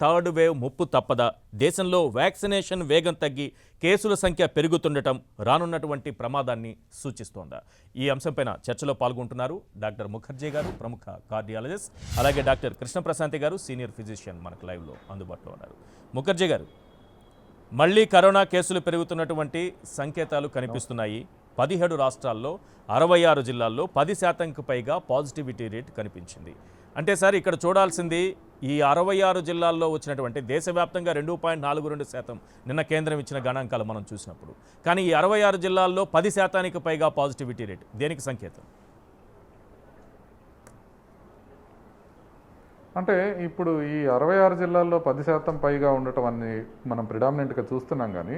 Third wave ముప్పు తప్పదా? దేశంలో వ్యాక్సినేషన్ వేగం తగ్గి కేసుల సంఖ్య పెరుగుతుండటం రానున్నటువంటి ప్రమాదాన్ని సూచిస్తోందా? ఈ అంశంపైన చర్చలో పాల్గొంటున్నారు డాక్టర్ ముఖర్జీ గారు, ప్రముఖ కార్డియాలజిస్ట్, అలాగే డాక్టర్ కృష్ణప్రశాంతి గారు, సీనియర్ ఫిజిషియన్ మనకు లైవ్లో అందుబాటులో ఉన్నారు. ముఖర్జీ గారు, మళ్ళీ కరోనా కేసులు పెరుగుతున్నటువంటి సంకేతాలు కనిపిస్తున్నాయి. 17 రాష్ట్రాల్లో 66 జిల్లాల్లో 10% పైగా పాజిటివిటీ రేట్ కనిపించింది. అంటే సార్, ఇక్కడ చూడాల్సింది ఈ 66 జిల్లాల్లో వచ్చినటువంటి దేశవ్యాప్తంగా 2.42% నిన్న కేంద్రం ఇచ్చిన గణాంకాలు మనం చూసినప్పుడు, కానీ ఈ 66 జిల్లాల్లో 10% పైగా పాజిటివిటీ రేట్ దేనికి సంకేతం? అంటే ఇప్పుడు ఈ 66 జిల్లాల్లో 10% పైగా ఉండటం అన్ని మనం ప్రిడామినెంట్గా చూస్తున్నాం. కానీ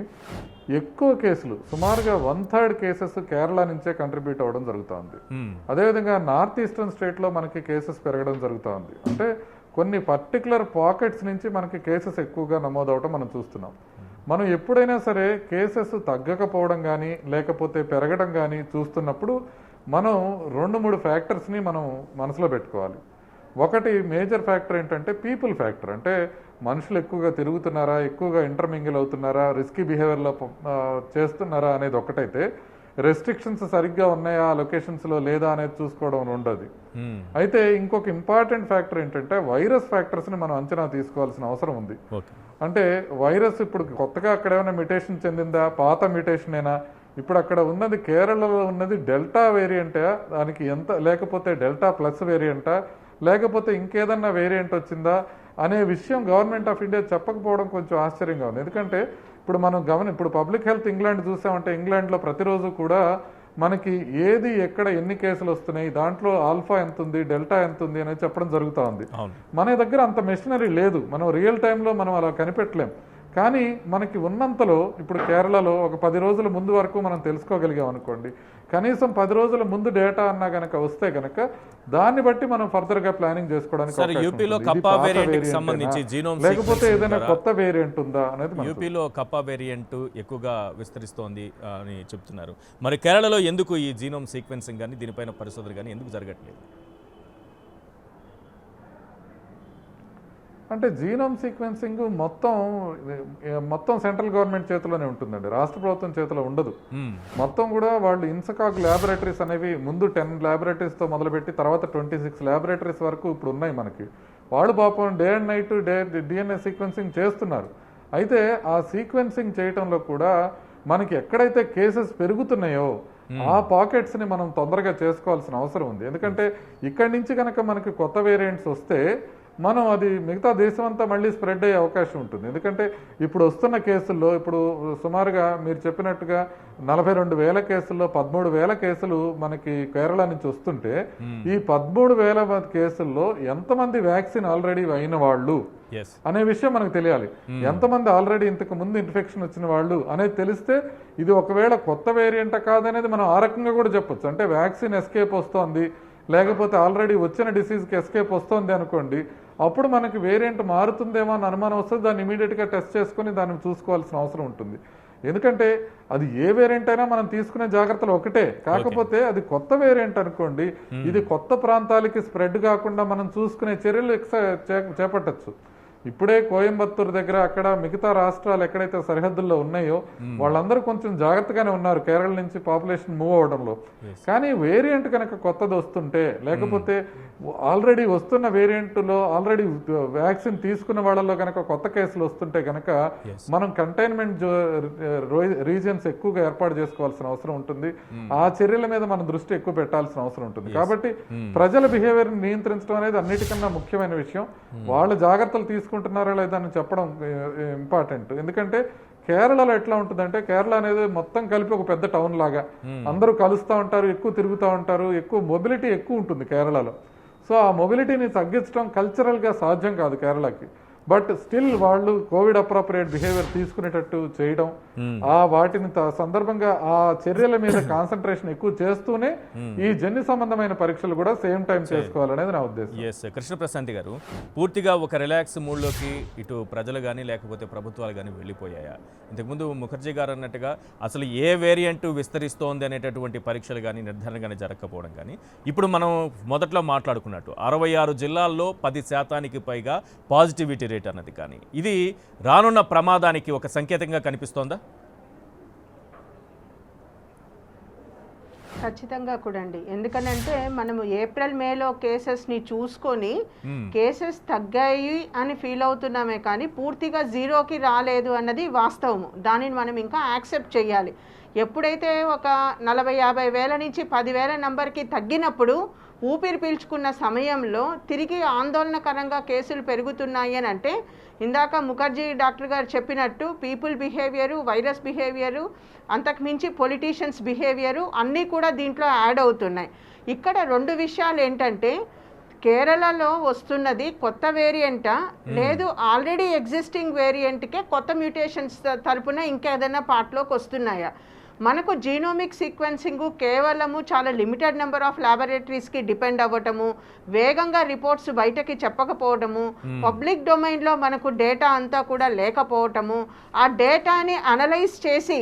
ఎక్కువ కేసులు, సుమారుగా 1/3 కేసెస్ కేరళ నుంచే కంట్రిబ్యూట్ అవ్వడం జరుగుతుంది. అదేవిధంగా నార్త్ ఈస్టర్న్ స్టేట్లో మనకి కేసెస్ పెరగడం జరుగుతుంది. అంటే కొన్ని పర్టికులర్ పాకెట్స్ నుంచి మనకి కేసెస్ ఎక్కువగా నమోదవడం మనం చూస్తున్నాం. మనం ఎప్పుడైనా సరే కేసెస్ తగ్గకపోవడం కానీ లేకపోతే పెరగడం కానీ చూస్తున్నప్పుడు మనం 2-3 ఫ్యాక్టర్స్ని మనం మనసులో పెట్టుకోవాలి. ఒకటి మేజర్ ఫ్యాక్టర్ ఏంటంటే పీపుల్ ఫ్యాక్టర్. అంటే మనుషులు ఎక్కువగా తిరుగుతున్నారా, ఎక్కువగా ఇంటర్మింగిల్ అవుతున్నారా, రిస్కీ బిహేవియర్లో చేస్తున్నారా అనేది ఒకటైతే, రెస్ట్రిక్షన్స్ సరిగ్గా ఉన్నాయా ఆ లొకేషన్స్లో లేదా అనేది చూసుకోవడం రెండోది. అయితే ఇంకొక ఇంపార్టెంట్ ఫ్యాక్టర్ ఏంటంటే వైరస్ ఫ్యాక్టర్స్ని మనం అంచనా తీసుకోవాల్సిన అవసరం ఉంది. అంటే వైరస్ ఇప్పుడు కొత్తగా అక్కడ ఏమైనా మ్యుటేషన్ చెందిందా, పాత మ్యుటేషనేనా, ఇప్పుడు అక్కడ ఉన్నది కేరళలో ఉన్నది డెల్టా వేరియంటా, దానికి ఎంత, లేకపోతే డెల్టా ప్లస్ వేరియంటా, లేకపోతే ఇంకేదన్నా వేరియంట్ వచ్చిందా అనే విషయం గవర్నమెంట్ ఆఫ్ ఇండియా చెప్పకపోవడం కొంచెం ఆశ్చర్యంగా ఉంది. ఎందుకంటే ఇప్పుడు మనం ఇప్పుడు పబ్లిక్ హెల్త్ ఇంగ్లాండ్ చూసామంటే ఇంగ్లాండ్లో ప్రతిరోజు కూడా మనకి ఏది ఎక్కడ ఎన్ని కేసులు వస్తున్నాయి, దాంట్లో ఆల్ఫా ఎంత ఉంది, డెల్టా ఎంత ఉంది అనేది చెప్పడం జరుగుతూ ఉంది. మన దగ్గర అంత మెషినరీ లేదు, మనం రియల్ టైంలో మనం అలా కనిపెట్టలేం. కానీ మనకి ఉన్నంతలో ఇప్పుడు కేరళలో ఒక 10 రోజుల ముందు వరకు మనం తెలుసుకోగలిగాం అనుకోండి, కనీసం 10 రోజుల ముందు డేటా అన్నా కనుక వస్తే కనుక దాన్ని బట్టి మనం ఫర్దర్ గా ప్లానింగ్ చేసుకోవడానికి, లేకపోతే ఏదైనా కొత్త వేరియంట్ ఉందా అనేది. యూపీలో కప్పా వేరియంట్ ఎక్కువగా విస్తరిస్తోంది అని చెప్తున్నారు. మరి కేరళలో ఎందుకు ఈ జీనోమ్ సీక్వెన్సింగ్ కానీ దీనిపైన పరిశోధన కానీ ఎందుకు జరగట్లేదు? అంటే జీనోమ్ సీక్వెన్సింగ్ మొత్తం సెంట్రల్ గవర్నమెంట్ చేతిలోనే ఉంటుందండి, రాష్ట్ర ప్రభుత్వం చేతిలో ఉండదు. మొత్తం కూడా వాళ్ళు ఇన్సకాగ్ ల్యాబొరేటరీస్ అనేవి ముందు 10 ల్యాబొరేటరీస్తో మొదలుపెట్టి తర్వాత 26 ల్యాబొరేటరీస్ వరకు ఇప్పుడు ఉన్నాయి మనకి. వాళ్ళు పాపం day and night DNA sequencing చేస్తున్నారు. అయితే ఆ సీక్వెన్సింగ్ చేయటంలో కూడా మనకి ఎక్కడైతే కేసెస్ పెరుగుతున్నాయో ఆ పాకెట్స్ని మనం తొందరగా చేసుకోవాల్సిన అవసరం ఉంది. ఎందుకంటే ఇక్కడి నుంచి కనుక మనకి కొత్త వేరియంట్స్ వస్తే మనం అది మిగతా దేశం అంతా మళ్ళీ స్ప్రెడ్ అయ్యే అవకాశం ఉంటుంది. ఎందుకంటే ఇప్పుడు వస్తున్న కేసుల్లో ఇప్పుడు సుమారుగా మీరు చెప్పినట్టుగా 42,000 కేసుల్లో 13,000 కేసులు మనకి కేరళ నుంచి వస్తుంటే ఈ 13,000 కేసుల్లో ఎంతమంది వ్యాక్సిన్ ఆల్రెడీ అయిన వాళ్ళు అనే విషయం మనకు తెలియాలి. ఎంతమంది ఆల్రెడీ ఇంతకు ముందు ఇన్ఫెక్షన్ వచ్చిన వాళ్ళు అనేది తెలిస్తే ఇది ఒకవేళ కొత్త వేరియంట్ కాదనేది మనం ఆ రకంగా కూడా చెప్పొచ్చు. అంటే వ్యాక్సిన్ ఎస్కేప్ వస్తోంది, లేకపోతే ఆల్రెడీ వచ్చిన డిసీజ్కి ఎస్కేప్ వస్తుంది అనుకోండి, అప్పుడు మనకి వేరియంట్ మారుతుందేమో అని అనుమానం వస్తుంది. దాన్ని ఇమీడియట్గా టెస్ట్ చేసుకుని దాన్ని చూసుకోవాల్సిన అవసరం ఉంటుంది. ఎందుకంటే అది ఏ వేరియంట్ అయినా మనం తీసుకునే జాగ్రత్తలు ఒకటే, కాకపోతే అది కొత్త వేరియంట్ అనుకోండి, ఇది కొత్త ప్రాంతాలకి స్ప్రెడ్ కాకుండా మనం చూసుకునే చర్యలు చేపట్టచ్చు. ఇప్పుడే కోయంబత్తూరు దగ్గర అక్కడ మిగతా రాష్ట్రాలు ఎక్కడైతే సరిహద్దుల్లో ఉన్నాయో వాళ్ళందరూ కొంచెం జాగ్రత్తగానే ఉన్నారు కేరళ నుంచి పాపులేషన్ మూవ్ అవడంలో. కానీ వేరియంట్ కనుక కొత్తది వస్తుంటే, లేకపోతే ఆల్రెడీ వస్తున్న వేరియంట్లో ఆల్రెడీ వ్యాక్సిన్ తీసుకున్న వాళ్ళలో కనుక కొత్త కేసులు వస్తుంటే కనుక మనం కంటైన్మెంట్ రీజియన్స్ ఎక్కువగా ఏర్పాటు చేసుకోవాల్సిన అవసరం ఉంటుంది. ఆ చర్యల మీద మనం దృష్టి ఎక్కువ పెట్టాల్సిన అవసరం ఉంటుంది. కాబట్టి ప్రజల బిహేవియర్ నియంత్రించడం అనేది అన్నిటికన్నా ముఖ్యమైన విషయం. వాళ్ళ జాగ్రత్తలు తీసుకుంటున్నారా లేదా అని చెప్పడం ఇంపార్టెంట్. ఎందుకంటే కేరళలో ఎట్లా ఉంటుందంటే, కేరళ అనేది మొత్తం కలిపి ఒక పెద్ద టౌన్ లాగా అందరూ కలుస్తూ ఉంటారు, ఎక్కువ తిరుగుతూ ఉంటారు, ఎక్కువ మొబిలిటీ ఎక్కువ ఉంటుంది కేరళలో. సో ఆ మొబిలిటీని తగ్గించడం కల్చరల్గా సాధ్యం కాదు కేరళకి. బట్ స్టిల్ వాళ్ళు కోవిడ్ అప్రోప్రియేట్ బిహేవియర్ తీసుకునేటట్టు చేయడం, ఆ వాటిని సందర్భంగా ఆ చర్యల మీద కాన్సన్ట్రేషన్ ఎక్కువ చేస్తూనే ఈ జన్యు సంబంధమైన పరీక్షలు కూడా సేమ్ టైం చేసుకోవాలనేది నా ఉద్దేశం. కృష్ణప్రశాంతి గారు, పూర్తిగా ఒక రిలాక్స్ మూడ్లోకి ఇటు ప్రజలు కానీ లేకపోతే ప్రభుత్వాలు కానీ వెళ్ళిపోయాయా? ఇంతకుముందు ముఖర్జీ గారు అన్నట్టుగా అసలు ఏ వేరియంట్ విస్తరిస్తోంది అనేటటువంటి పరీక్షలు కానీ నిర్ధారణ కానీ జరగకపోవడం కానీ, ఇప్పుడు మనం మొదట్లో మాట్లాడుకున్నట్టు 66 జిల్లాల్లో 10% పైగా పాజిటివిటీ రేట్ రేట్ అన్నది కానీ ఇది రానున్న ప్రమాదానికి ఒక సంకేతంగా కనిపిస్తోందా? ఖచ్చితంగా కూడా అండి. ఎందుకనంటే మనము ఏప్రిల్ మేలో కేసెస్ని చూసుకొని కేసెస్ తగ్గాయి అని ఫీల్ అవుతున్నామే కానీ పూర్తిగా జీరోకి రాలేదు అన్నది వాస్తవము. దానిని మనం ఇంకా యాక్సెప్ట్ చేయాలి. ఎప్పుడైతే ఒక 40-50 వేల నుంచి 10,000 నంబర్కి తగ్గినప్పుడు ఊపిరి పీల్చుకున్న సమయంలో తిరిగి ఆందోళనకరంగా కేసులు పెరుగుతున్నాయి అని అంటే ఇందాక ముఖర్జీ డాక్టర్ గారు చెప్పినట్టు పీపుల్ బిహేవియరు, వైరస్ బిహేవియరు, అంతకుమించి పొలిటీషియన్స్ బిహేవియరు అన్నీ కూడా దీంట్లో యాడ్ అవుతున్నాయి. ఇక్కడ 2 విషయాలు ఏంటంటే కేరళలో వస్తున్నది కొత్త వేరియంటా లేదు ఆల్రెడీ ఎగ్జిస్టింగ్ వేరియంట్కే కొత్త మ్యూటేషన్స్ తరపున ఇంకేదైనా పార్ట్లోకి వస్తున్నాయా? మనకు జీనోమిక్ సీక్వెన్సింగ్ కేవలము చాలా లిమిటెడ్ నెంబర్ ఆఫ్ ల్యాబొరేటరీస్కి డిపెండ్ అవ్వటము, వేగంగా రిపోర్ట్స్ బయటకి చెప్పకపోవటము, పబ్లిక్ డొమైన్లో మనకు డేటా అంతా కూడా లేకపోవటము, ఆ డేటాని అనలైజ్ చేసి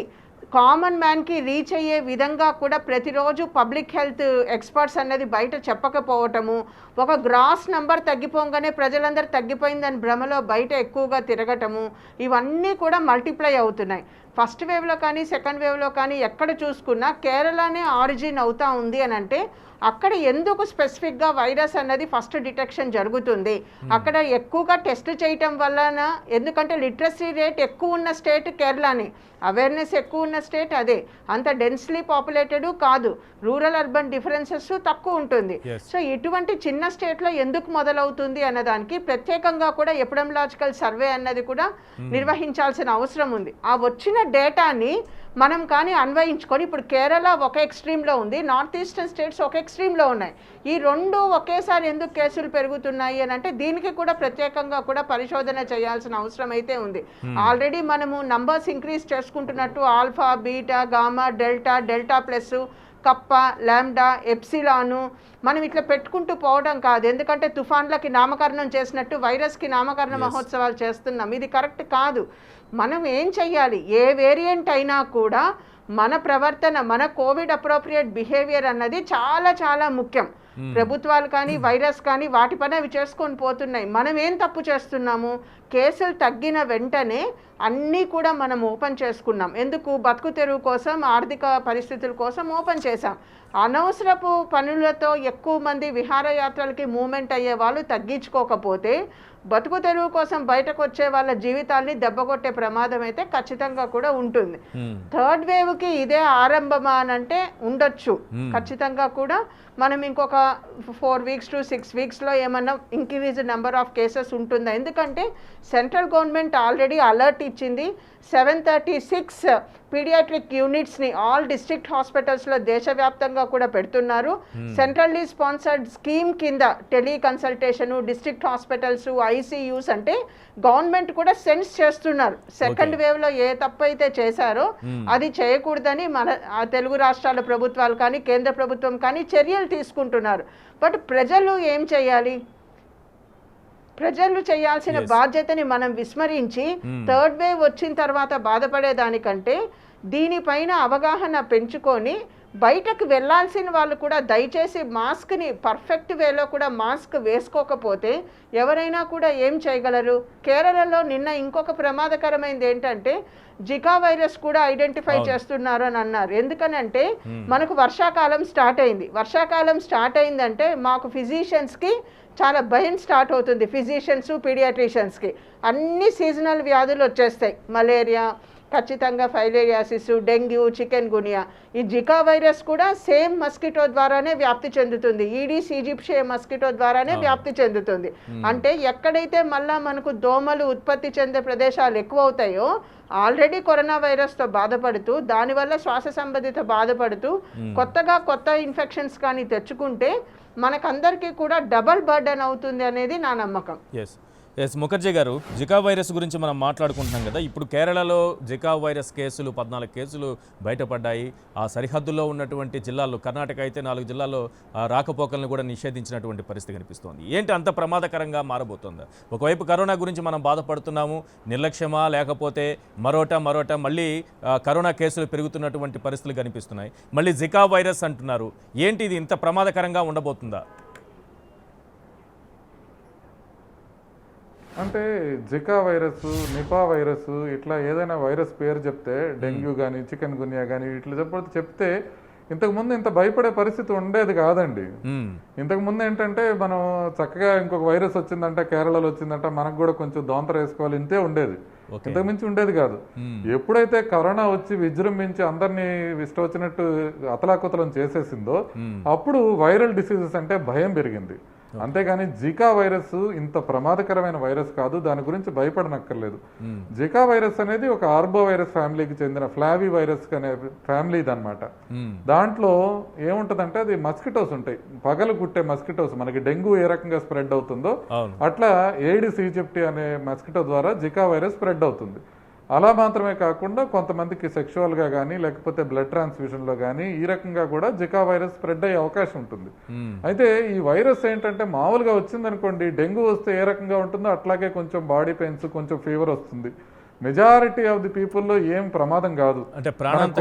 కామన్ మ్యాన్కి రీచ్ అయ్యే విధంగా కూడా ప్రతిరోజు పబ్లిక్ హెల్త్ ఎక్స్పర్ట్స్ అన్నది బయట చెప్పకపోవటము, ఒక గ్రాస్ నంబర్ తగ్గిపోగానే ప్రజలందరూ తగ్గిపోయిందని భ్రమలో బయట ఎక్కువగా తిరగటము, ఇవన్నీ కూడా మల్టిప్లై అవుతున్నాయి. ఫస్ట్ వేవ్లో కానీ సెకండ్ వేవ్లో కానీ ఎక్కడ చూసుకున్నా కేరళనే ఆరిజిన్ అవుతా ఉంది అని అంటే అక్కడ ఎందుకు స్పెసిఫిక్గా వైరస్ అన్నది ఫస్ట్ డిటెక్షన్ జరుగుతుంది. అక్కడ ఎక్కువగా టెస్ట్ చేయటం వలన, ఎందుకంటే లిటరసీ రేట్ ఎక్కువ ఉన్న స్టేట్ కేరళనే, అవేర్నెస్ ఎక్కువ ఉన్న స్టేట్ అదే, అంత డెన్స్లీ పాపులేటెడ్ కాదు, రూరల్ అర్బన్ డిఫరెన్సెస్ తక్కువ ఉంటుంది. సో ఇటువంటి చిన్న స్టేట్లో ఎందుకు మొదలవుతుంది అన్నదానికి ప్రత్యేకంగా కూడా ఎపిడెమియాలజికల్ సర్వే అన్నది కూడా నిర్వహించాల్సిన అవసరం ఉంది. ఆ వచ్చిన డేటాని మనం కానీ అన్వయించుకొని ఇప్పుడు కేరళ ఒక ఎక్స్ట్రీమ్లో ఉంది, నార్త్ ఈస్టర్న్ స్టేట్స్ ఒక ఎక్స్ట్రీమ్లో ఉన్నాయి. ఈ 2 ఒకేసారి ఎందుకు కేసులు పెరుగుతున్నాయి అని అంటే దీనికి కూడా ప్రత్యేకంగా కూడా పరిశోధన చేయాల్సిన అవసరం అయితే ఉంది. ఆల్రెడీ మనము నంబర్స్ ఇంక్రీజ్ చేసుకుంటున్నట్టు alpha, beta, gamma, delta plus, kappa, lambda, epsilon మనం ఇట్లా పెట్టుకుంటూ పోవడం కాదు. ఎందుకంటే తుఫాన్లకి నామకరణం చేసినట్టు వైరస్కి నామకరణ మహోత్సవాలు చేస్తున్నాం. ఇది కరెక్ట్ కాదు. మనం ఏం చెయ్యాలి, ఏ వేరియంట్ అయినా కూడా మన ప్రవర్తన, మన కోవిడ్ అప్రోప్రియేట్ బిహేవియర్ అన్నది చాలా చాలా ముఖ్యం. ప్రభుత్వాలు కానీ వైరస్ కానీ వాటి పని అవి చేసుకొని పోతున్నాయి. మనం ఏం తప్పు చేస్తున్నాము, కేసులు తగ్గిన వెంటనే అన్నీ కూడా మనం ఓపెన్ చేసుకున్నాం. ఎందుకు? బతుకు తెరువు కోసం, ఆర్థిక పరిస్థితుల కోసం ఓపెన్ చేశాం. అనవసరపు పనులతో ఎక్కువ మంది విహారయాత్రలకి మూవ్మెంట్ అయ్యే వాళ్ళు తగ్గించుకోకపోతే బతుకు తెరువు కోసం బయటకు వచ్చే వాళ్ళ జీవితాల్ని దెబ్బకొట్టే ప్రమాదం అయితే ఖచ్చితంగా కూడా ఉంటుంది. థర్డ్ వేవ్కి ఇదే ఆరంభమా అని అంటే ఉండొచ్చు. ఖచ్చితంగా కూడా మనం ఇంకొక 4 weeks to 6 weeksలో ఏమన్నా ఇంక్రీజ్ నెంబర్ ఆఫ్ కేసెస్ ఉంటుందా? ఎందుకంటే సెంట్రల్ గవర్నమెంట్ ఆల్రెడీ అలర్ట్ ఇచ్చింది. 736 పీడియాట్రిక్ యూనిట్స్ని ఆల్ డిస్ట్రిక్ట్ హాస్పిటల్స్లో దేశవ్యాప్తంగా కూడా పెడుతున్నారు. సెంట్రల్లీ స్పాన్సర్డ్ స్కీమ్ కింద టెలికన్సల్టేషను, డిస్ట్రిక్ట్ హాస్పిటల్స్, ఐసీయూస్ అంటే గవర్నమెంట్ కూడా సెన్స్ చేస్తున్నారు. సెకండ్ వేవ్లో ఏ తప్పు అయితే చేశారో అది చేయకూడదని మన తెలుగు రాష్ట్రాల ప్రభుత్వాలు కానీ కేంద్ర ప్రభుత్వం కానీ చర్యలు తీసుకుంటున్నారు. బట్ ప్రజలు ఏం చేయాలి? ప్రజలు చేయాల్సిన బాధ్యతని మనం విస్మరించి థర్డ్ వేవ్ వచ్చిన తర్వాత బాధపడేదానికంటే దీనిపైన అవగాహన పెంచుకొని బయటకు వెళ్ళాల్సిన వాళ్ళు కూడా దయచేసి మాస్క్ని పర్ఫెక్ట్ వేలో కూడా మాస్క్ వేసుకోకపోతే ఎవరైనా కూడా ఏం చేయగలరు? కేరళలో నిన్న ఇంకొక ప్రమాదకరమైనది ఏంటంటే జికా వైరస్ కూడా ఐడెంటిఫై చేస్తున్నారు అని అన్నారు. ఎందుకనంటే మనకు వర్షాకాలం స్టార్ట్ అయింది. వర్షాకాలం స్టార్ట్ అయిందంటే మాకు ఫిజిషియన్స్కి చాలా భయం స్టార్ట్ అవుతుంది. ఫిజిషియన్స్, పీడియాట్రిషియన్స్కి అన్ని సీజనల్ వ్యాధులు వచ్చేస్తాయి. మలేరియా, ఖచ్చితంగా ఫైలేరియాసిస్, డెంగ్యూ, చికెన్ గునియా. ఈ జికా వైరస్ కూడా సేమ్ మస్కిటో ద్వారానే వ్యాప్తి చెందుతుంది. ఈడీస్ ఈజిప్షియా మస్కిటో ద్వారానే వ్యాప్తి చెందుతుంది. అంటే ఎక్కడైతే మళ్ళా మనకు దోమలు ఉత్పత్తి చెందే ప్రదేశాలు ఎక్కువ అవుతాయో ఆల్రెడీ కరోనా వైరస్తో బాధపడుతూ దానివల్ల శ్వాస సంబంధిత బాధపడుతూ కొత్త ఇన్ఫెక్షన్స్ కానీ తెచ్చుకుంటే మనకందరికీ కూడా డబల్ బర్డెన్ అవుతుంది అనేది నా నమ్మకం. ఎస్ ముఖర్జీ గారు, జికా వైరస్ గురించి మనం మాట్లాడుకుంటున్నాం కదా. ఇప్పుడు కేరళలో జికా వైరస్ కేసులు 14 కేసులు బయటపడ్డాయి. ఆ సరిహద్దుల్లో ఉన్నటువంటి జిల్లాల్లో, కర్ణాటక అయితే 4 జిల్లాల్లో రాకపోకలను కూడా నిషేధించినటువంటి పరిస్థితి కనిపిస్తోంది. ఏంటి అంత ప్రమాదకరంగా మారబోతుందా? ఒకవైపు కరోనా గురించి మనం బాధపడుతున్నాము, నిర్లక్ష్యమా లేకపోతే మరోట మళ్ళీ కరోనా కేసులు పెరుగుతున్నటువంటి పరిస్థితులు కనిపిస్తున్నాయి. మళ్ళీ జికా వైరస్ అంటున్నారు. ఏంటి ఇది ఇంత ప్రమాదకరంగా ఉండబోతుందా? అంటే జికా వైరస్, నిపా వైరస్ ఇట్లా ఏదైనా వైరస్ పేరు చెప్తే డెంగ్యూ కానీ చికెన్ గున్యా కానీ ఇట్లా చెప్తే ఇంతకుముందు ఇంత భయపడే పరిస్థితి ఉండేది కాదండి. ఇంతకుముందు ఏంటంటే మనం చక్కగా ఇంకొక వైరస్ వచ్చిందంట, కేరళలో వచ్చిందంట, మనకు కూడా కొంచెం దోంతర వేసుకోవాలి, ఇంతే ఉండేది, ఇంతకుమించి ఉండేది కాదు. ఎప్పుడైతే కరోనా వచ్చి విజృంభించి అందరినీ ఇష్టం వచ్చినట్టు అతలాకుతలం చేసేసిందో అప్పుడు వైరల్ డిసీజెస్ అంటే భయం పెరిగింది. అంతేగాని జికా వైరస్ ఇంత ప్రమాదకరమైన వైరస్ కాదు, దాని గురించి భయపడనక్కర్లేదు. జికా వైరస్ అనేది ఒక ఆర్బో వైరస్ ఫ్యామిలీకి చెందిన ఫ్లావీ వైరస్ అనే ఫ్యామిలీ అనమాట. దాంట్లో ఏముంటదంటే అది మస్కిటోస్ ఉంటాయి, పగలు కుట్టే మస్కిటోస్. మనకి డెంగ్యూ ఏ రకంగా స్ప్రెడ్ అవుతుందో అట్లా ఏడిస్ ఈజిప్టి అనే మస్కిటో ద్వారా జికా వైరస్ స్ప్రెడ్ అవుతుంది. అలా మాత్రమే కాకుండా కొంతమందికి సెక్షువల్గా కానీ లేకపోతే బ్లడ్ ట్రాన్స్ఫ్యూషన్లో కానీ ఈ రకంగా కూడా జికా వైరస్ స్ప్రెడ్ అయ్యే అవకాశం ఉంటుంది. అయితే ఈ వైరస్ ఏంటంటే మామూలుగా వచ్చిందనుకోండి, డెంగ్యూ వస్తే ఏ రకంగా ఉంటుందో అట్లాగే కొంచెం బాడీ పెయిన్స్, కొంచెం ఫీవర్ వస్తుంది. మెజారిటీ ఆఫ్ ది పీపుల్లో ఏం ప్రమాదం కాదు. అంటే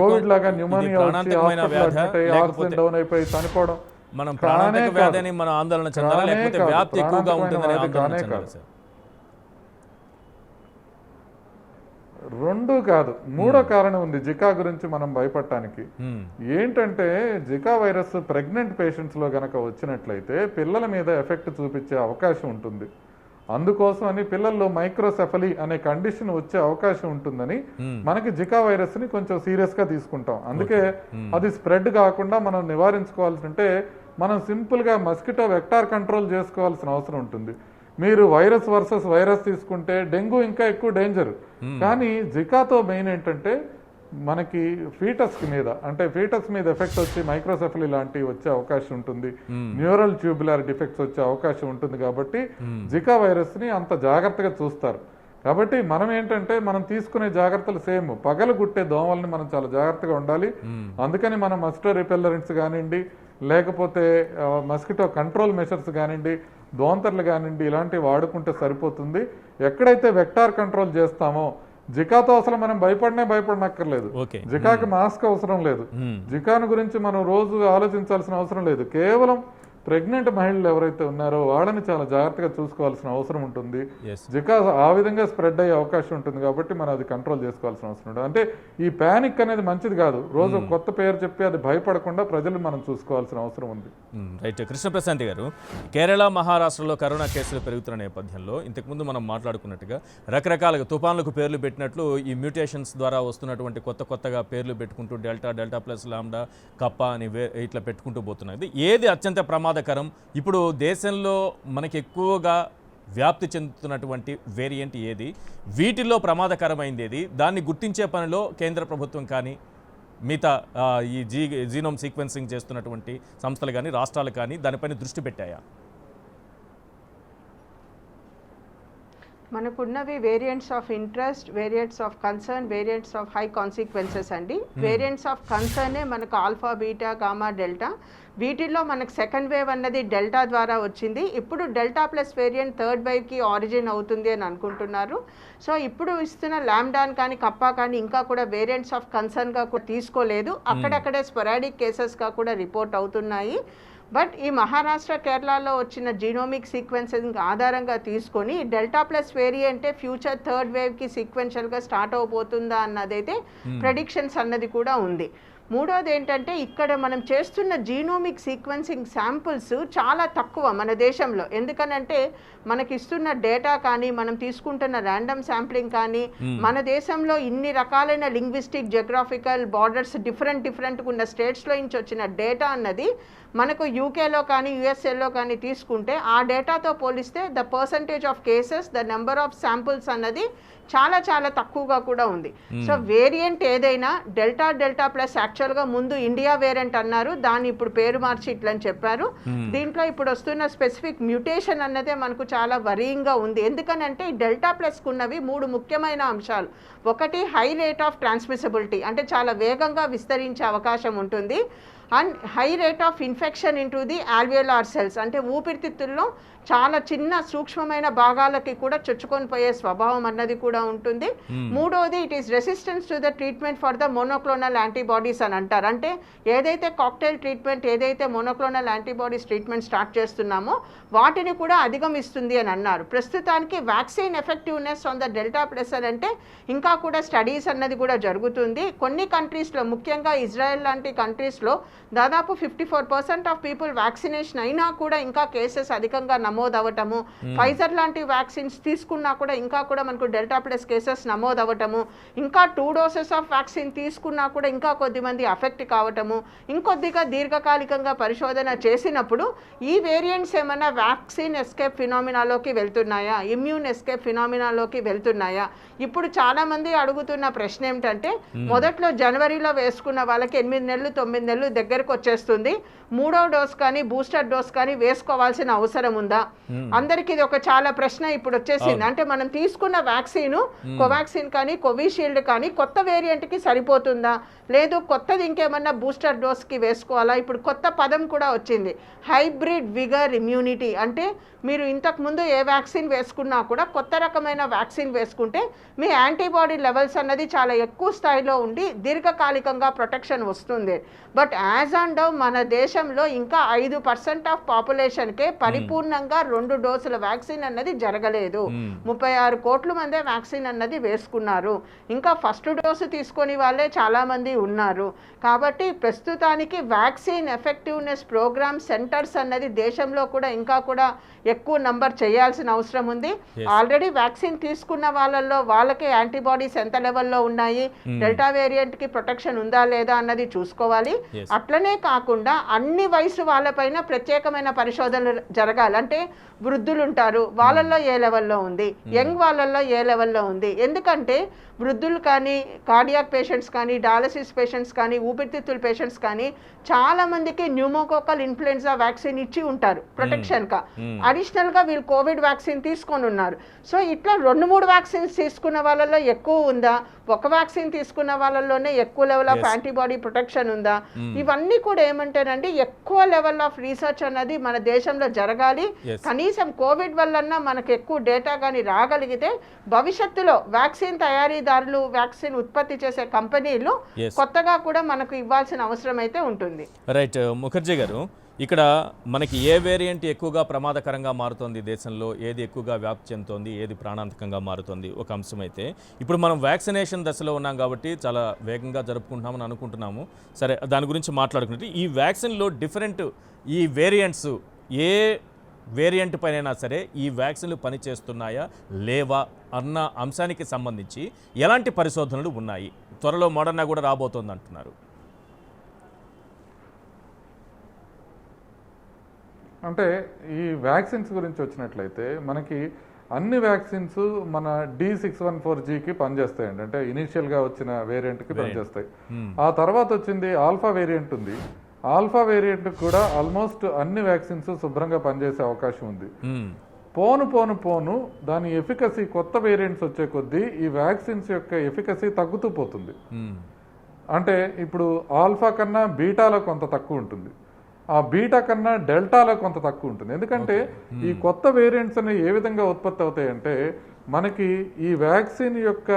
కోవిడ్ లాగా న్యూమోనియా వచ్చి ఆక్సిజన్ డౌన్ అయిపోయి చనిపోవడం మనం ప్రాణాంతక వ్యాధిని మనం ఆందోళన చెందాలా, లేకపోతే వ్యాప్తి ఎక్కువగా ఉంటుందని ఆందోళన చెందాలా సార్? రెండు కాదు, మూడో కారణం ఉంది జికా గురించి మనం భయపడటానికి. ఏంటంటే జికా వైరస్ ప్రెగ్నెంట్ పేషెంట్స్ లో గనక వచ్చినట్లయితే పిల్లల మీద ఎఫెక్ట్ చూపించే అవకాశం ఉంటుంది. అందుకోసం అని పిల్లల్లో మైక్రోసెఫలీ అనే కండిషన్ వచ్చే అవకాశం ఉంటుందని మనకి జికా వైరస్ ని కొంచెం సీరియస్ గా తీసుకుంటాం. అందుకే అది స్ప్రెడ్ కాకుండా మనం నివారించుకోవాల్సి ఉంటే మనం సింపుల్ గా మస్కిటో వెక్టార్ కంట్రోల్ చేసుకోవాల్సిన అవసరం ఉంటుంది. మీరు వైరస్ వర్సెస్ వైరస్ తీసుకుంటే డెంగ్యూ ఇంకా ఎక్కువ డేంజర్. కానీ జికాతో మెయిన్ ఏంటంటే మనకి ఫీటస్ మీద, అంటే ఫీటస్ మీద ఎఫెక్ట్ వచ్చి మైక్రోసెఫలీ లాంటివి వచ్చే అవకాశం ఉంటుంది, న్యూరల్ ట్యూబులర్ డిఫెక్ట్స్ వచ్చే అవకాశం ఉంటుంది. కాబట్టి జికా వైరస్ ని అంత జాగ్రత్తగా చూస్తారు. కాబట్టి మనం ఏంటంటే మనం తీసుకునే జాగ్రత్తలు సేమ్. పగలు గుట్టే దోమల్ని మనం చాలా జాగ్రత్తగా ఉండాలి. అందుకని మనం మస్కిటో రిపెల్లరెంట్స్ కానివ్వండి, లేకపోతే మస్కిటో కంట్రోల్ మెషర్స్ కానివ్వండి, దోంతర్లు కానివ్వండి, ఇలాంటివి వాడుకుంటే సరిపోతుంది. ఎక్కడైతే వెక్టార్ కంట్రోల్ చేస్తామో జికాతో అసలు మనం భయపడనక్కర్లేదు. జికాకి మాస్క్ అవసరం లేదు. జికాను గురించి మనం రోజు ఆలోచించాల్సిన అవసరం లేదు. కేవలం ప్రెగ్నెంట్ మహిళలు ఎవరైతే ఉన్నారో వాళ్ళని చాలా జాగ్రత్తగా చూసుకోవాల్సిన అవసరం ఉంటుంది. జికా ఆ విధంగా స్ప్రెడ్ అయ్యే అవకాశం ఉంటుంది. కాబట్టి మనం అది కంట్రోల్ చేసుకోవాల్సిన అవసరం ఉంటుంది. అంటే ఈ ప్యానిక్ అనేది మంచిది కాదు. రోజు కొత్త పేరు చెప్పి అది భయపడకుండా ప్రజలు మనం చూసుకోవాల్సిన అవసరం ఉంది. రైట్. కృష్ణప్రశాంత్ గారు, కేరళ, మహారాష్ట్రలో కరోనా కేసులు పెరుగుతున్న నేపథ్యంలో ఇంతకుముందు మనం మాట్లాడుకున్నట్టుగా రకరకాలుగా తుఫాన్లకు పేర్లు పెట్టినట్లు ఈ మ్యూటేషన్స్ ద్వారా వస్తున్నటువంటి కొత్తగా పేర్లు పెట్టుకుంటూ డెల్టా ప్లస్ లాండా, కప్పా అని ఇట్లా పెట్టుకుంటూ పోతున్నది. ఏది అత్యంత ప్రమాదకరం? ఇప్పుడు దేశంలో మనకి ఎక్కువగా వ్యాప్తి చెందుతున్నటువంటి వేరియంట్ ఏది? వీటిల్లో ప్రమాదకరమైంది ఏది? దాన్ని గుర్తించే పనిలో కేంద్ర ప్రభుత్వం కానీ మిగతా ఈ జీనోమ్ సీక్వెన్సింగ్ చేస్తున్నటువంటి సంస్థలు కానీ రాష్ట్రాలు కానీ దానిపైన దృష్టి పెట్టాయా? మనకున్నవి variants of interest, variants of concern, variants of high consequences అండి. వేరియంట్స్ ఆఫ్ కన్సర్నే మనకు ఆల్ఫా, బీటా, గామా, డెల్టా. వీటిల్లో మనకు సెకండ్ వేవ్ అన్నది డెల్టా ద్వారా వచ్చింది. ఇప్పుడు డెల్టా ప్లస్ వేరియంట్ థర్డ్ వేవ్కి ఆరిజిన్ అవుతుంది అని అనుకుంటున్నారు. సో ఇప్పుడు ఇస్తున్న లాంబ్డాన్ కానీ కప్పా కానీ ఇంకా కూడా వేరియంట్స్ ఆఫ్ కన్సర్న్గా కూడా తీసుకోలేదు. అక్కడక్కడే స్పొరాడిక్ కేసెస్గా కూడా రిపోర్ట్ అవుతున్నాయి. బట్ ఈ మహారాష్ట్ర, కేరళలో వచ్చిన జీనోమిక్ సీక్వెన్సింగ్ ఆధారంగా తీసుకొని డెల్టా ప్లస్ వేరియంటే ఫ్యూచర్ థర్డ్ వేవ్కి సీక్వెన్షియల్గా స్టార్ట్ అవబోతుందా అన్నదైతే ప్రెడిక్షన్స్ అన్నది కూడా ఉంది. మూడోది ఏంటంటే ఇక్కడ మనం చేస్తున్న జీనోమిక్ సీక్వెన్సింగ్ శాంపుల్స్ చాలా తక్కువ మన దేశంలో. ఎందుకనంటే మనకి ఇస్తున్న డేటా కానీ మనం తీసుకుంటున్న ర్యాండమ్ శాంప్లింగ్ కానీ మన దేశంలో ఇన్ని రకాలైన లింగ్విస్టిక్, జియోగ్రాఫికల్ బార్డర్స్ డిఫరెంట్గా ఉన్న స్టేట్స్లో నుంచి వచ్చిన డేటా అన్నది మనకు యూకేలో కానీ యుఎస్ఏలో కానీ తీసుకుంటే ఆ డేటాతో పోలిస్తే the percentage of cases, the number of samples అన్నది చాలా తక్కువగా కూడా ఉంది. సో వేరియంట్ ఏదైనా డెల్టా ప్లస్ యాక్చువల్గా ముందు ఇండియా వేరియంట్ అన్నారు, దాన్ని ఇప్పుడు పేరు మార్చి ఇట్లని చెప్పారు. దీంట్లో ఇప్పుడు వస్తున్న స్పెసిఫిక్ మ్యూటేషన్ అన్నదే మనకు చాలా వరీయింగ్గా ఉంది. ఎందుకనంటే ఈ డెల్టా ప్లస్కు ఉన్నవి 3 ముఖ్యమైన అంశాలు. ఒకటి హై రేట్ ఆఫ్ ట్రాన్స్మిసిబిలిటీ, అంటే చాలా వేగంగా విస్తరించే అవకాశం ఉంటుంది. And high rate of infection into the alveolar cells, అంటే ఊపిరితిత్తుల్లో చాలా చిన్న సూక్ష్మమైన భాగాలకి కూడా చొచ్చుకొని పోయే స్వభావం అన్నది కూడా ఉంటుంది. మూడోది it is resistance to the treatment for the monoclonal antibodies అని అంటారు. అంటే ఏదైతే కాక్టైల్ ట్రీట్మెంట్, ఏదైతే మోనోక్లోనల్ యాంటీబాడీస్ ట్రీట్మెంట్ స్టార్ట్ చేస్తున్నామో వాటిని కూడా అధిగమిస్తుంది అని అన్నారు. ప్రస్తుతానికి vaccine effectiveness on the delta plus అని అంటే ఇంకా కూడా స్టడీస్ అన్నది కూడా జరుగుతుంది. కొన్ని కంట్రీస్లో, ముఖ్యంగా ఇజ్రాయెల్ లాంటి కంట్రీస్లో దాదాపు 54% ఆఫ్ పీపుల్ వ్యాక్సినేషన్ అయినా కూడా ఇంకా కేసెస్ అధికంగా నమోదవటము, ఫైజర్ లాంటి వ్యాక్సిన్స్ తీసుకున్నా కూడా ఇంకా కూడా మనకు డెల్టా ప్లస్ కేసెస్ నమోదవటము, ఇంకా 2 డోసెస్ ఆఫ్ వ్యాక్సిన్ తీసుకున్నా కూడా ఇంకా కొద్దిమంది అఫెక్ట్ కావటము, ఇంకొద్దిగా దీర్ఘకాలికంగా పరిశోధన చేసినప్పుడు ఈ వేరియంట్స్ ఏమైనా వ్యాక్సిన్ ఎస్కేప్ ఫినామినాలోకి వెళ్తున్నాయా, ఇమ్యూన్ ఎస్కేప్ ఫినామినాలోకి వెళ్తున్నాయా. ఇప్పుడు చాలా మంది అడుగుతున్న ప్రశ్న ఏమిటంటే, మొదట్లో జనవరిలో వేసుకున్న వాళ్ళకి 8 నెలలు 9 నెలలు దగ్గరకు వచ్చేస్తుంది, 3వ డోస్ కానీ బూస్టర్ డోస్ కానీ వేసుకోవాల్సిన అవసరం ఉందా? అందరికి ఇది ఒక చాలా ప్రశ్న ఇప్పుడు వచ్చేసింది. అంటే మనం తీసుకున్న వ్యాక్సిన్, కోవాక్సిన్ కానీ కోవిషీల్డ్ కానీ కొత్త వేరియంట్ కి సరిపోతుందా, లేదు కొత్తది ఇంకేమన్నా బూస్టర్ డోస్ కి వేసుకోవాలా? ఇప్పుడు కొత్త పదం కూడా వచ్చింది, హైబ్రిడ్ విగర్ ఇమ్యూనిటీ. అంటే మీరు ఇంతకు ముందు ఏ వ్యాక్సిన్ వేసుకున్నా కూడా కొత్త రకమైన వ్యాక్సిన్ వేసుకుంటే మీ యాంటీబాడీ లెవెల్స్ అన్నది చాలా ఎక్కువ స్థాయిలో ఉండి దీర్ఘకాలికంగా ప్రొటెక్షన్ వస్తుంది. బట్ యాజ్ అండ్ మన దేశంలో ఇంకా 5% ఆఫ్ పాపులేషన్కే పరిపూర్ణంగా 2 డోసుల వ్యాక్సిన్ అన్నది జరగలేదు. 36 కోట్ల మందే వ్యాక్సిన్ అన్నది వేసుకున్నారు. ఇంకా ఫస్ట్ డోసు తీసుకొని వాళ్ళే చాలా మంది ఉన్నారు. కాబట్టి ప్రస్తుతానికి వ్యాక్సిన్ ఎఫెక్టివ్నెస్ ప్రోగ్రామ్ సెంటర్స్ అన్నది దేశంలో కూడా ఇంకా కూడా ఎక్కువ నంబర్ చేయాల్సిన అవసరం ఉంది. ఆల్రెడీ వ్యాక్సిన్ తీసుకున్న వాళ్ళల్లో వాళ్ళకి యాంటీబాడీస్ ఎంత లెవెల్లో ఉన్నాయి, డెల్టా వేరియంట్ కి ప్రొటెక్షన్ ఉందా లేదా అన్నది చూసుకోవాలి. అట్లనే కాకుండా అన్ని వయసు వాళ్ళపైన ప్రత్యేకమైన పరిశోధనలు జరగాలి. అంటే వృద్ధులు ఉంటారు, వాళ్ళల్లో ఏ లెవెల్లో ఉంది, యంగ్ వాళ్ళల్లో ఏ లెవెల్లో ఉంది. ఎందుకంటే వృద్ధులు కానీ, కార్డియాక్ పేషెంట్స్ కానీ, డయాలసిస్ పేషెంట్స్ కానీ, ఊపిరితిత్తుల పేషెంట్స్ కానీ చాలా మందికి న్యూమోకోకల్ ఇన్ఫ్లుయెన్జా వ్యాక్సిన్ ఇచ్చి ఉంటారు ప్రొటెక్షన్ గా. అడిషనల్ గా వీళ్ళు కోవిడ్ వ్యాక్సిన్ తీసుకొని ఉన్నారు. సో ఇట్లా 2-3 వ్యాక్సిన్స్ తీసుకున్న వాళ్ళలో ఎక్కువ ఉందా, ఒక వ్యాక్సిన్ తీసుకున్న వాళ్ళలోనే ఎక్కువ లెవెల్ ఆఫ్ యాంటీబాడీ ప్రొటెక్షన్ ఉందా, ఇవన్నీ కూడా ఏమంటారండి ఎక్కువ లెవెల్ ఆఫ్ రీసెర్చ్ అన్నది మన దేశంలో జరగాలి. కనీసం కోవిడ్ వల్లన్నా మనకు ఎక్కువ డేటా కానీ రాగలిగితే భవిష్యత్తులో వ్యాక్సిన్ తయారీదారులు, వ్యాక్సిన్ ఉత్పత్తి చేసే కంపెనీలు కొత్తగా కూడా మనకు ఇవ్వాల్సిన అవసరం అయితే ఉంటుంది. రైట్ ముఖర్జీ గారు, ఇక్కడ మనకి ఏ వేరియంట్ ఎక్కువగా ప్రమాదకరంగా మారుతోంది దేశంలో, ఏది ఎక్కువగా వ్యాప్తి చెందుతోంది, ఏది ప్రాణాంతకంగా మారుతోంది ఒక అంశం అయితే, ఇప్పుడు మనం వ్యాక్సినేషన్ దశలో ఉన్నాం కాబట్టి చాలా వేగంగా జరుపుకుంటున్నామని అనుకుంటున్నాము. సరే, దాని గురించి మాట్లాడుకుంటే ఈ వ్యాక్సిన్లో డిఫరెంట్ ఈ వేరియంట్స్ ఏ వేరియంట్ పైన సరే ఈ వ్యాక్సిన్లు పనిచేస్తున్నాయా లేవా అన్న అంశానికి సంబంధించి ఎలాంటి పరిశోధనలు ఉన్నాయి? త్వరలో మోడర్నా కూడా రాబోతోంది అంటున్నారు. అంటే ఈ వ్యాక్సిన్స్ గురించి వచ్చినట్లయితే మనకి అన్ని వ్యాక్సిన్స్ మన D614Gకి పనిచేస్తాయండి. అంటే ఇనీషియల్గా వచ్చిన వేరియంట్కి పనిచేస్తాయి. ఆ తర్వాత వచ్చింది ఆల్ఫా వేరియంట్ ఉంది. ఆల్ఫా వేరియంట్ కూడా ఆల్మోస్ట్ అన్ని వ్యాక్సిన్స్ శుభ్రంగా పనిచేసే అవకాశం ఉంది. పోను దాని ఎఫికసీ కొత్త వేరియంట్స్ వచ్చే కొద్దీ ఈ వ్యాక్సిన్స్ యొక్క ఎఫికసీ తగ్గుతూ పోతుంది. అంటే ఇప్పుడు ఆల్ఫా కన్నా బీటాలో కొంత తక్కువ ఉంటుంది, ఆ బీటా కన్నా డెల్టాలో కొంత తక్కువ ఉంటుంది. ఎందుకంటే ఈ కొత్త వేరియంట్స్ అనేవి ఏ విధంగా ఉత్పత్తి అవుతాయంటే మనకి ఈ వ్యాక్సిన్ యొక్క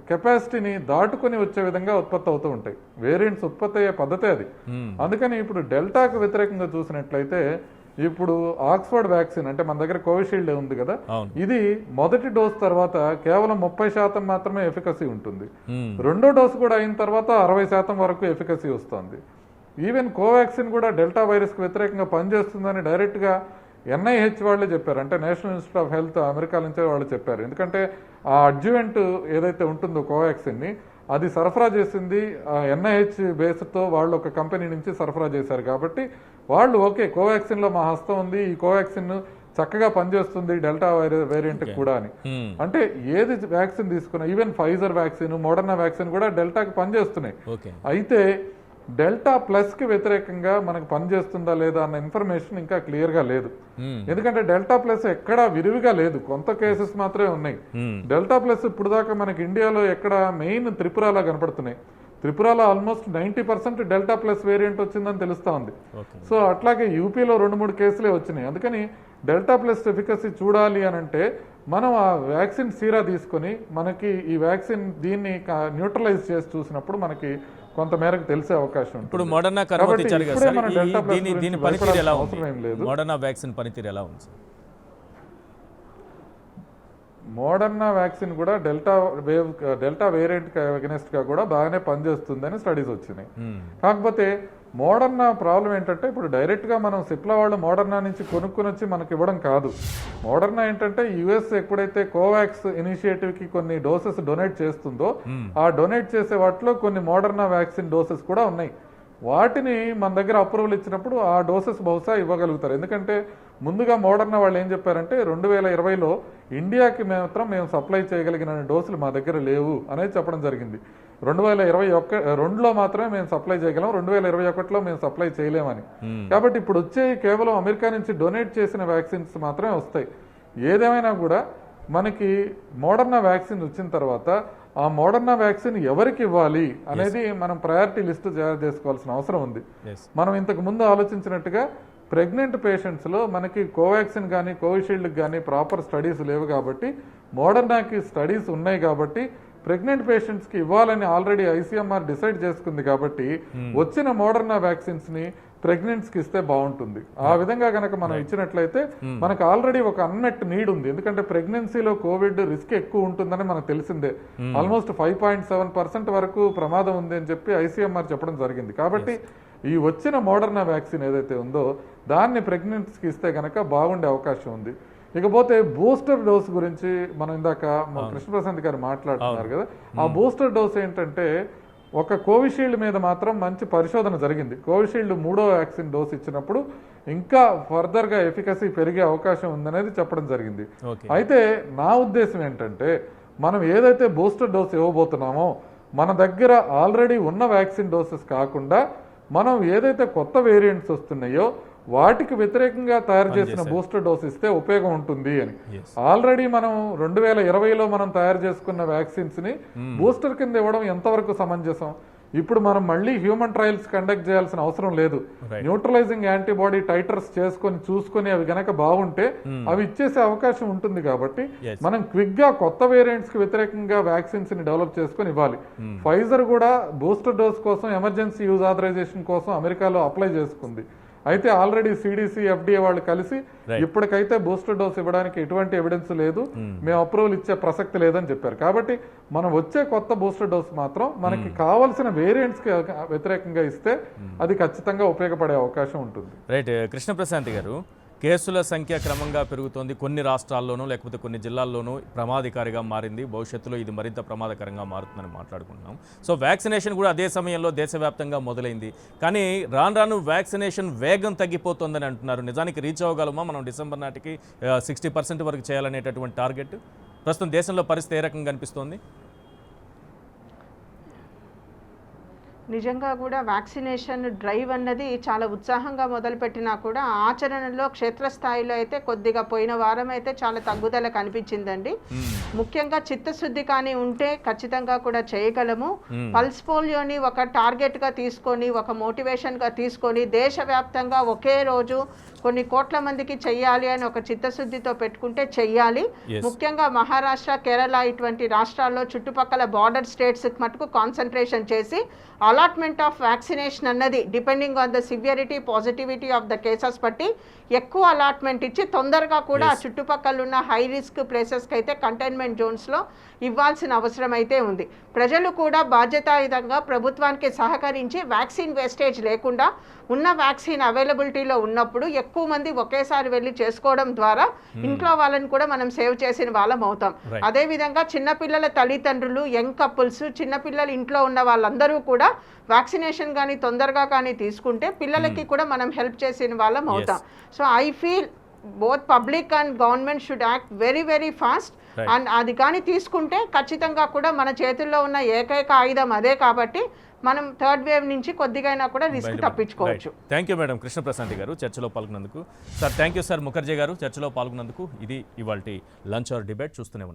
కెపాసిటీని దాటుకొని వచ్చే విధంగా ఉత్పత్తి అవుతూ ఉంటాయి. వేరియంట్స్ ఉత్పత్తి అయ్యే పద్ధతే అది. అందుకని ఇప్పుడు డెల్టాకు వ్యతిరేకంగా చూసినట్లయితే ఇప్పుడు ఆక్స్ఫర్డ్ వ్యాక్సిన్ అంటే మన దగ్గర కోవిషీల్డ్ ఉంది కదా, ఇది మొదటి డోస్ తర్వాత కేవలం 30% మాత్రమే ఎఫికసీ ఉంటుంది. రెండో డోస్ కూడా అయిన తర్వాత 60% వరకు ఎఫికసీ వస్తుంది. ఈవెన్ కోవాక్సిన్ కూడా డెల్టా వైరస్కి వ్యతిరేకంగా పనిచేస్తుందని డైరెక్ట్గా NIH వాళ్ళే చెప్పారు. అంటే national institute of health America నుంచే వాళ్ళు చెప్పారు. ఎందుకంటే ఆ అడ్జువెంట్ ఏదైతే ఉంటుందో కోవాక్సిన్ని అది సరఫరా చేసింది NIH బేస్తో వాళ్ళు ఒక కంపెనీ నుంచి సరఫరా చేశారు. కాబట్టి వాళ్ళు ఓకే కోవాక్సిన్లో మా హస్తం ఉంది, ఈ కోవాక్సిన్ చక్కగా పనిచేస్తుంది డెల్టా వేరియంట్ కూడా అని. అంటే ఏది వ్యాక్సిన్ తీసుకున్నా even Pfizer vaccine, Moderna vaccine కూడా డెల్టాకి పనిచేస్తున్నాయి. అయితే డెల్టా ప్లస్ కి వ్యతిరేకంగా మనకు పనిచేస్తుందా లేదా అన్న ఇన్ఫర్మేషన్ ఇంకా క్లియర్ గా లేదు. ఎందుకంటే డెల్టా ప్లస్ ఎక్కడా విరివిగా లేదు, కొంత కేసెస్ మాత్రమే ఉన్నాయి. డెల్టా ప్లస్ ఇప్పుడు దాకా మనకి ఇండియాలో ఎక్కడ మెయిన్ త్రిపురలో కనపడుతున్నాయి. త్రిపురలో ఆల్మోస్ట్ 90% డెల్టా ప్లస్ వేరియంట్ వచ్చిందని తెలుస్తా ఉంది. ఓకే. సో అట్లాగే యూపీలో 2-3 కేసులే వచ్చినాయి. అందుకని డెల్టా ప్లస్ ఎఫికసీ చూడాలి అని అంటే మనం ఆ వ్యాక్సిన్ సీరా తీసుకొని మనకి ఈ వ్యాక్సిన్ దీన్ని న్యూట్రలైజ్ చేసి చూసినప్పుడు మనకి కొంత మేరకు తెలిసే అవకాశం ఉంటుంది. ఇప్పుడు మోడర్నా కనుమతి కాబట్టి ఇచ్చారు కదా ఇప్పుడే సార్, మనం డెల్టా ప్లస్ దీని గురించి పనితీరు ఎలా భయపడాల్సిన అవసరం ఏం ఉంది? లేదు. మోడర్నా వ్యాక్సిన్ పనితీరు ఎలా ఉంది సార్? మోడర్నా వ్యాక్సిన్ కూడా డెల్టా వేరియంట్ అగెనెస్ట్ గా కూడా బాగానే పనిచేస్తుందని స్టడీస్ వచ్చినాయి. కాకపోతే మోడర్నా ప్రాబ్లం ఏంటంటే ఇప్పుడు డైరెక్ట్ గా మనం సిప్లా వాళ్ళు మోడర్నా నుంచి కొనుక్కొని వచ్చి మనకి ఇవ్వడం కాదు. మోడర్నా ఏంటంటే యుఎస్ ఎప్పుడైతే కోవాక్స్ ఇనిషియేటివ్ కి కొన్ని డోసెస్ డొనేట్ చేస్తుందో ఆ డొనేట్ చేసే వాటిలో కొన్ని మోడర్నా వ్యాక్సిన్ డోసెస్ కూడా ఉన్నాయి. వాటిని మన దగ్గర అప్రూవల్ ఇచ్చినప్పుడు ఆ డోసెస్ బహుశా ఇవ్వగలుగుతారు. ఎందుకంటే ముందుగా మోడర్నా వాళ్ళు ఏం చెప్పారంటే 2020లో ఇండియాకి మాత్రం మేము సప్లై చేయగలిగిన డోసులు మా దగ్గర లేవు అనేది చెప్పడం జరిగింది. 2022లో మాత్రమే మేము సప్లై చేయగలం, 2021లో మేము సప్లై చేయలేమని. కాబట్టి ఇప్పుడు వచ్చే కేవలం అమెరికా నుంచి డొనేట్ చేసిన వ్యాక్సిన్స్ మాత్రమే వస్తాయి. ఏదేమైనా కూడా మనకి మోడర్నా వ్యాక్సిన్ వచ్చిన తర్వాత ఆ మోడర్నా వ్యాక్సిన్ ఎవరికి ఇవ్వాలి అనేది మనం ప్రయారిటీ లిస్ట్ తయారు చేసుకోవాల్సిన అవసరం ఉంది. మనం ఇంతకు ముందు ఆలోచించినట్టుగా ప్రెగ్నెంట్ పేషెంట్స్లో మనకి కోవాక్సిన్ కానీ కోవిషీల్డ్కి కానీ ప్రాపర్ స్టడీస్ లేవు కాబట్టి మోడర్నాకి స్టడీస్ ఉన్నాయి కాబట్టి ప్రెగ్నెంట్ పేషెంట్స్కి ఇవ్వాలని ఆల్రెడీ ఐసీఎంఆర్ డిసైడ్ చేసుకుంది కాబట్టి వచ్చిన మోడర్నా వ్యాక్సిన్స్ని ప్రెగ్నెంట్స్కి ఇస్తే బాగుంటుంది. ఆ విధంగా కనుక మనం ఇచ్చినట్లయితే మనకు ఆల్రెడీ ఒక అన్మెట్ నీడ్ ఉంది. ఎందుకంటే ప్రెగ్నెన్సీలో కోవిడ్ రిస్క్ ఎక్కువ ఉంటుందని మనకు తెలిసిందే. ఆల్మోస్ట్ 5.7% వరకు ప్రమాదం ఉంది అని చెప్పి ఐసీఎంఆర్ చెప్పడం జరిగింది. కాబట్టి ఈ వచ్చిన మోడర్నా వ్యాక్సిన్ ఏదైతే ఉందో దాన్ని ప్రెగ్నెంట్స్కి ఇస్తే కనుక బాగుండే అవకాశం ఉంది. ఇకపోతే బూస్టర్ డోస్ గురించి మనం ఇందాక కృష్ణప్రసాద్ గారు మాట్లాడుతున్నారు కదా, ఆ బూస్టర్ డోస్ ఏంటంటే ఒక కోవిషీల్డ్ మీద మాత్రం మంచి పరిశోధన జరిగింది. కోవిషీల్డ్ 3వ వ్యాక్సిన్ డోస్ ఇచ్చినప్పుడు ఇంకా ఫర్దర్గా ఎఫికసీ పెరిగే అవకాశం ఉందనేది చెప్పడం జరిగింది. అయితే నా ఉద్దేశం ఏంటంటే మనం ఏదైతే బూస్టర్ డోస్ ఇవ్వబోతున్నామో మన దగ్గర ఆల్రెడీ ఉన్న వ్యాక్సిన్ డోసెస్ కాకుండా మనం ఏదైతే కొత్త వేరియంట్స్ వస్తున్నాయో వాటికి వ్యతిరేకంగా తయారు చేసిన బూస్టర్ డోస్ ఇస్తే ఉపయోగం ఉంటుంది అని. ఆల్రెడీ మనం 2020లో మనం తయారు చేసుకున్న వ్యాక్సిన్స్ ని బూస్టర్ కింద ఇవ్వడం ఎంతవరకు సమంజసం? ఇప్పుడు మనం మళ్ళీ హ్యూమన్ ట్రయల్స్ కండక్ట్ చేయాల్సిన అవసరం లేదు. న్యూట్రలైజింగ్ యాంటీబాడీ టైటర్స్ చేసుకొని చూసుకొని అవి గనక బాగుంటే అవి ఇచ్చేసే అవకాశం ఉంటుంది. కాబట్టి మనం క్విక్ గా కొత్త వేరియంట్స్ కి వ్యతిరేకంగా వ్యాక్సిన్స్ ని డెవలప్ చేసుకొని ఇవ్వాలి. ఫైజర్ కూడా బూస్టర్ డోస్ కోసం ఎమర్జెన్సీ యూజ్ ఆథరైజేషన్ కోసం అమెరికాలో అప్లై చేసుకుంది. అయితే ఆల్రెడీ సిడిసి ఎఫ్డిఏ వాళ్ళు కలిసి ఇప్పటికైతే బూస్టర్ డోస్ ఇవ్వడానికి ఎటువంటి ఎవిడెన్స్ లేదు, మేము అప్రూవల్ ఇచ్చే ప్రసక్తి లేదని చెప్పారు. కాబట్టి మనం వచ్చే కొత్త బూస్టర్ డోస్ మాత్రం మనకి కావాల్సిన వేరియంట్స్ కి వ్యతిరేకంగా ఇస్తే అది ఖచ్చితంగా ఉపయోగపడే అవకాశం ఉంటుంది. రైట్. కృష్ణప్రశాంత్ గారు, కేసుల సంఖ్య క్రమంగా పెరుగుతోంది. కొన్ని రాష్ట్రాల్లోనూ లేకపోతే కొన్ని జిల్లాల్లోనూ ప్రమాదకారిగా మారింది. భవిష్యత్తులో ఇది మరింత ప్రమాదకరంగా మారుతుందని మాట్లాడుకుంటున్నాం. సో వ్యాక్సినేషన్ కూడా అదే సమయంలో దేశవ్యాప్తంగా మొదలైంది. కానీ రాను రాను వ్యాక్సినేషన్ వేగం తగ్గిపోతుందని అంటున్నారు. నిజానికి రీచ్ అవ్వగలమా మనం డిసెంబర్ నాటికి 60% వరకు చేయాలనేటటువంటి టార్గెట్? ప్రస్తుతం దేశంలో పరిస్థితి ఏ రకంగా కనిపిస్తోంది? నిజంగా కూడా వ్యాక్సినేషన్ డ్రైవ్ అన్నది చాలా ఉత్సాహంగా మొదలుపెట్టినా కూడా ఆచరణలో క్షేత్రస్థాయిలో అయితే కొద్దిగా పోయిన వారం అయితే చాలా తగ్గుదల కనిపించిందండి. ముఖ్యంగా చిత్తశుద్ధి కానీ ఉంటే ఖచ్చితంగా కూడా చేయగలము. పల్స్ పోలియోని ఒక టార్గెట్గా తీసుకొని ఒక మోటివేషన్గా తీసుకొని దేశవ్యాప్తంగా ఒకే రోజు కొన్ని కోట్ల మందికి చెయ్యాలి అని ఒక చిత్తశుద్ధితో పెట్టుకుంటే చెయ్యాలి. ముఖ్యంగా మహారాష్ట్ర, కేరళ ఇటువంటి రాష్ట్రాల్లో చుట్టుపక్కల బార్డర్ స్టేట్స్ మటుకు కాన్సన్ట్రేషన్ చేసి అలాట్మెంట్ ఆఫ్ వ్యాక్సినేషన్ అన్నది depending on the severity, positivity of the cases బట్టి ఎక్కువ అలాట్మెంట్ ఇచ్చి తొందరగా కూడా ఆ చుట్టుపక్కల ఉన్న హై రిస్క్ ప్లేసెస్కి అయితే కంటైన్మెంట్ జోన్స్లో ఇవ్వాల్సిన అవసరం అయితే ఉంది. ప్రజలు కూడా బాధ్యతాయుతంగా ప్రభుత్వానికి సహకరించి వ్యాక్సిన్ వేస్టేజ్ లేకుండా ఉన్న వ్యాక్సిన్ అవైలబిలిటీలో ఉన్నప్పుడు ఎక్కువ మంది ఒకేసారి వెళ్ళి చేసుకోవడం ద్వారా ఇంట్లో వాళ్ళని కూడా మనం సేవ్ చేసిన వాళ్ళం అవుతాం. అదేవిధంగా చిన్నపిల్లల తల్లిదండ్రులు, యంగ్ కపుల్స్, చిన్నపిల్లలు ఇంట్లో ఉన్న వాళ్ళందరూ కూడా వ్యాక్సినేషన్ కానీ తొందరగా కానీ తీసుకుంటే పిల్లలకి కూడా మనం హెల్ప్ చేసిన వాళ్ళం అవుతాం. So I feel both public and government should act very very fast. And అది కానీ తీసుకుంటే ఖచ్చితంగా కూడా మన చేతుల్లో ఉన్న ఏకైక ఆయుధం అదే. కాబట్టి మనం థర్డ్ వేవ్ నుంచి కొద్దిగా కూడా రిస్క్ తప్పించుకోవచ్చు. థ్యాంక్ యూ మేడం కృష్ణప్రశాంత్ గారు చర్చలో పాల్గొన్నందుకు. Sir thank you sir Mukherjee గారు చర్చలో పాల్గొన్నందుకు. ఇది ఇవాల్టి లంచ్ అవర్ డిబేట్. చూస్తూనే